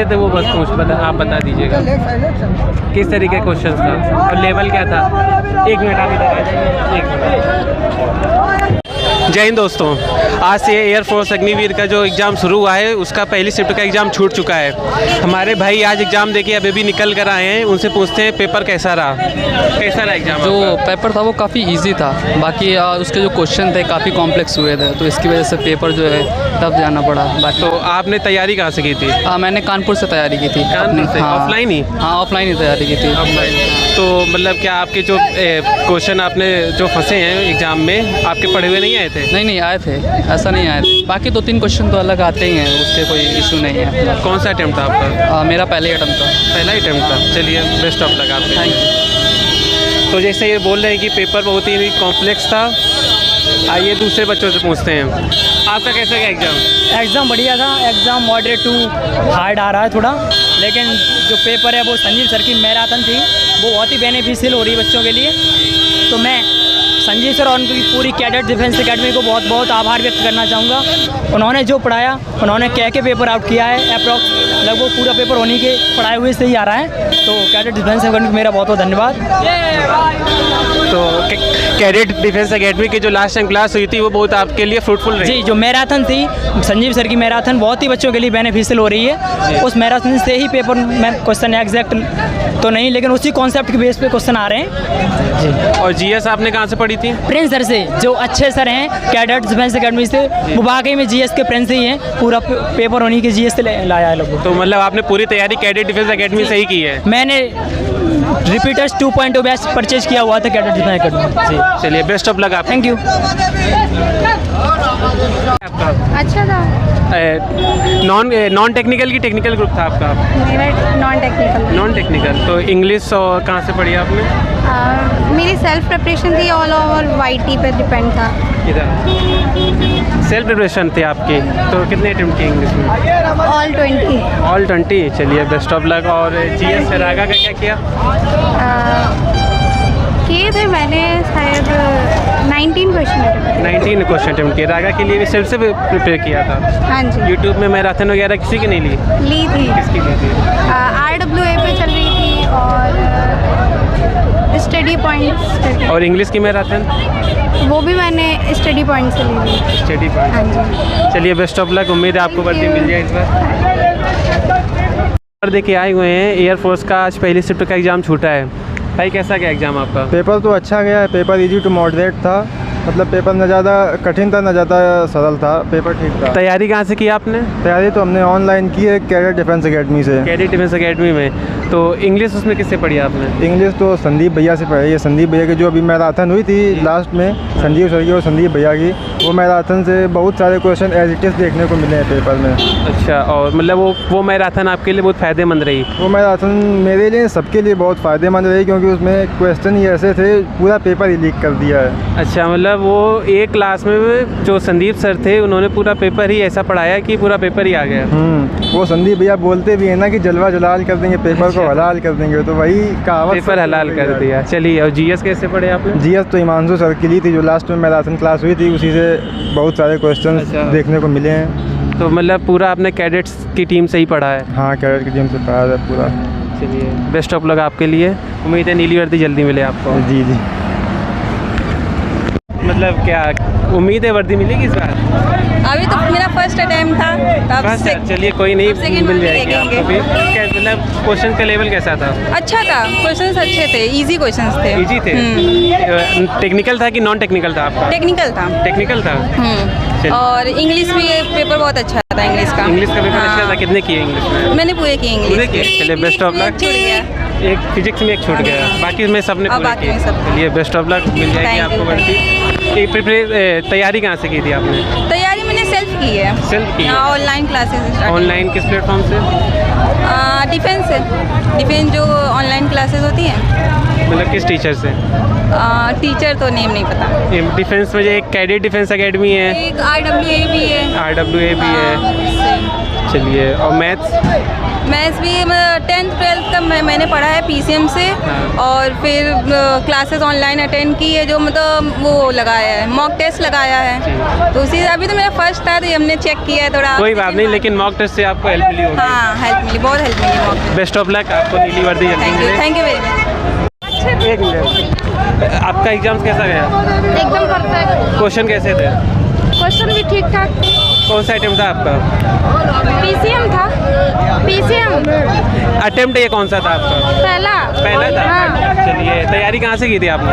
थे वो बस आप बता दीजिएगा किस तरीके के क्वेश्चन था और लेवल क्या था। 1 मिनट आप इधर आ जाइए, 1 मिनट। जय हिंद दोस्तों, आज से एयरफोर्स अग्निवीर का जो एग्ज़ाम शुरू हुआ है उसका पहली शिफ्ट का एग्ज़ाम छूट चुका है। हमारे भाई आज एग्ज़ाम देके अभी भी निकल कर आए हैं, उनसे पूछते हैं पेपर कैसा रहा। कैसा रहा एग्ज़ाम? जो पेपर था वो काफ़ी इजी था, बाकी उसके जो क्वेश्चन थे काफ़ी कॉम्प्लेक्स हुए थे, तो इसकी वजह से पेपर जो है टफ जाना पड़ा। बाकी तो आपने तैयारी कहाँ से की थी? मैंने कानपुर से तैयारी की थी। कानपुर से? हाँ, ऑफलाइन ही? हाँ, ऑफलाइन ही तैयारी की थी। ऑफलाइन। तो मतलब क्या आपके जो क्वेश्चन आपने जो फंसे हैं एग्ज़ाम में आपके पढ़े हुए नहीं आए थे? नहीं आए थे, ऐसा नहीं आए थे। बाकी 2-3 क्वेश्चन तो अलग आते ही हैं, उसके कोई इशू नहीं है। कौन सा अटैम्प्ट था आपका? मेरा पहले ही अटैम्प्ट था। पहला ही अटैम्प्ट था। चलिए बेस्ट ऑफ लक आपके। Thank you. तो जैसे ये बोल रहे हैं कि पेपर बहुत ही कॉम्प्लेक्स था, आइए दूसरे बच्चों से पूछते हैं, आपका कैसा गया एग्ज़ाम? एग्ज़ाम बढ़िया था। एग्ज़ाम मॉडरेट टू हार्ड आ रहा है थोड़ा, लेकिन जो पेपर है वो संजीव सर की मैराथन थी, वो बहुत ही बेनिफिशियल हो रही है बच्चों के लिए। तो मैं संजीव सर और उनकी पूरी कैडेट डिफेंस एकेडमी को बहुत बहुत आभार व्यक्त करना चाहूँगा। उन्होंने जो पढ़ाया, उन्होंने कह के पेपर आउट किया है। अप्रॉक्स लगभग पूरा पेपर उन्हीं के पढ़ाए हुए से ही आ रहा है। तो कैडेट डिफेंस एकेडमी को मेरा बहुत बहुत धन्यवाद। तो कैडेट डिफेंस एकेडमी की जो लास्ट टाइम क्लास हुई थी वो बहुत आपके लिए फ्रूटफुल रही? जी, जो मैराथन थी संजीव सर की मैराथन बहुत ही बच्चों के लिए बेनिफिशियल हो रही है। उस मैराथन से ही पेपर में क्वेश्चन एग्जैक्ट तो नहीं, लेकिन उसी कॉन्सेप्ट के बेस पे क्वेश्चन आ रहे हैं जी। और जीएस आपने कहाँ से पढ़ी थी? प्रिंस सर से, जो अच्छे सर हैं कैडेट डिफेंस एकेडमी से, वो वाकई में जीएस के प्रिंस ही हैं। पूरा पेपर उन्हीं के जीएस से लाया है लोगों। तो मतलब आपने पूरी तैयारी कैडेट डिफेंस एकेडमी से ही की है? मैंने रिपीटर्स 2.0 बैच परचेज किया हुआ था कैडेट डिफेंस एकेडमी जी। चलिए बेस्ट ऑफ लक आप। Thank you. अच्छा था। नॉन टेक्निकल की टेक्निकल ग्रुप था आपका? मेरा नॉन टेक्निकल। तो इंग्लिश और कहाँ से पढ़ी आपने? मेरी सेल्फ प्रिपरेशन थी, ऑल ओवर वाईटी पे डिपेंड था। इधर सेल्फ प्रिपरेशन थी आपकी, तो कितने अटेम्प्ट किए इंग्लिश में? ऑल 20। ऑल 20। चलिए बेस्ट ऑफ लक। और जीएस रागा का क्या किया? किए थे मैंने शायद 19 क्वेश्चन अटेम्प्ट किए। रागा के लिए भी सेल्फ से प्रिपेयर किया था? हाँ जी। यूट्यूब में मैराथन वगैरह किसी की नहीं ली? ली थी। किसकी ली थी? RWA पे चल रही थी और स्टडी पॉइंट्स। और इंग्लिश की मैराथन? वो भी मैंने स्टडी पॉइंट से ली थी। Study point. हाँ जी। चलिए बेस्ट ऑफ लक। उम्मीद है आपको वर्दी मिल जाए इस बार। देखिए आए हुए हैं एयरफोर्स का आज पहली शिफ्ट का एग्ज़ाम छूटा है। भाई कैसा गया एग्ज़ाम आपका? पेपर तो अच्छा गया है। पेपर इजी टू मॉडरेट था, मतलब पेपर न ज़्यादा कठिन था न ज़्यादा सरल था। पेपर ठीक था। तैयारी कहाँ से की आपने? तैयारी तो हमने ऑनलाइन की है कैडेट डिफेंस एकेडमी से। कैडेट डिफेंस एकेडमी में। तो इंग्लिश उसमें किससे पढ़ी आपने? इंग्लिश तो संदीप भैया से पढ़ी है। संदीप भैया की जो अभी मैराथन हुई थी लास्ट में, संजीव सर की और संदीप भैया की, वो मैराथन से बहुत सारे क्वेश्चन एज इट इज़ देखने को मिले हैं पेपर में। अच्छा, और मतलब वो मैराथन आपके लिए बहुत फ़ायदेमंद रही? वो मैराथन मेरे लिए, सबके लिए बहुत फ़ायदेमंद रही, क्योंकि उसमें क्वेश्चन ही ऐसे थे, पूरा पेपर ही लीक कर दिया है। अच्छा, मतलब वो एक क्लास में जो संदीप सर थे उन्होंने पूरा पेपर ही ऐसा पढ़ाया कि पूरा पेपर ही आ गया। वो संदीप भैया बोलते भी है ना कि जलवा जलाल कर देंगे, पेपर को हलाल कर देंगे, तो वही कहावत पेपर हलाल कर दिया। चलिए, और जीएस कैसे पढ़े आपने? जीएस तो हिमांशु सर की ली थी, जो लास्ट में मैराथन क्लास हुई थी, उसी से बहुत सारे क्वेश्चन देखने को मिले हैं। तो मतलब पूरा आपने कैडेट्स की टीम से ही पढ़ा है? हाँ, कैडेट की टीम से पढ़ा है पूरा। चलिए बेस्ट ऑफ लक आपके लिए। उम्मीद है नीली वर्दी जल्दी मिले आपको। जी जी। मतलब क्या उम्मीद है वर्दी मिलेगी इस बार? अभी तो मेरा फर्स्ट अटेम्प्ट था। बस चलिए कोई नहीं, सेकंड मिल में जाएगी आपको भी। क्या मतलब क्वेश्चन का लेवल कैसा था? अच्छा था, क्वेश्चंस अच्छे थे, इजी क्वेश्चंस थे। इजी थे? टेक्निकल था कि नॉन टेक्निकल था आपका? टेक्निकल था। टेक्निकल था। और इंग्लिश भी पेपर बहुत अच्छा था। इंग्लिश का पेपर अच्छा था। कितने किए इंग्लिश में? मैंने पूरे किए इंग्लिश। पूरे किए? चलिए बेस्ट ऑफ लक। छूट गया एक फिजिक्स में एक छूट गया, बाकी में सबने पूरे किए। चलिए बेस्ट ऑफ लक, मिल जाएगी आपको वर्दी। तैयारी कहाँ से की थी आपने? तैयारी मैंने सेल्फ की है। सेल्फ की? Online classes. ऑनलाइन किस प्लेटफॉर्म से? डिफेंस से। डिफेंस जो ऑनलाइन क्लासेस होती हैं। मतलब किस टीचर से? टीचर तो नेम नहीं पता। डिफेंस में जो एक कैडेट डिफेंस एकेडमी है, एक RWA भी है। RWA भी है। चलिए, और मैथ्स? मैथ्स भी 10th 12th का मैंने पढ़ा है PCM से, और फिर क्लासेस ऑनलाइन अटेंड की है, जो मतलब वो लगाया है, मॉक टेस्ट लगाया है। तो उसी अभी तो मेरा फर्स्ट था, तो ये हमने चेक किया है थोड़ा। कोई बात नहीं, लेकिन मॉक टेस्ट से आपको हेल्प मिली होगी। हाँ, हेल्प मिली, बहुत हेल्प मिली mock test. Best of luck, आपको नीली वर्दी जल्दी मिले। Thank you very much. एक मिनट, आपका एग्जाम कैसा गया? एकदम परफेक्ट। क्वेश्चन कैसे थे? क्वेश्चन भी ठीक ठाक। कौन सा अटेम्प्ट था आपका? PCM था। PCM अटेम्प्ट ये कौन सा था आपका? पहला था। हाँ। चलिए, तैयारी कहाँ से की थी आपने?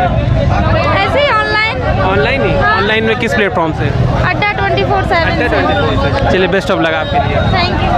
ऐसे ही ऑनलाइन। ऑनलाइन ही? ऑनलाइन में किस प्लेटफॉर्म से? अड्डा 24/7। चलिए, बेस्ट ऑफ लक आपके लिए। Thank you.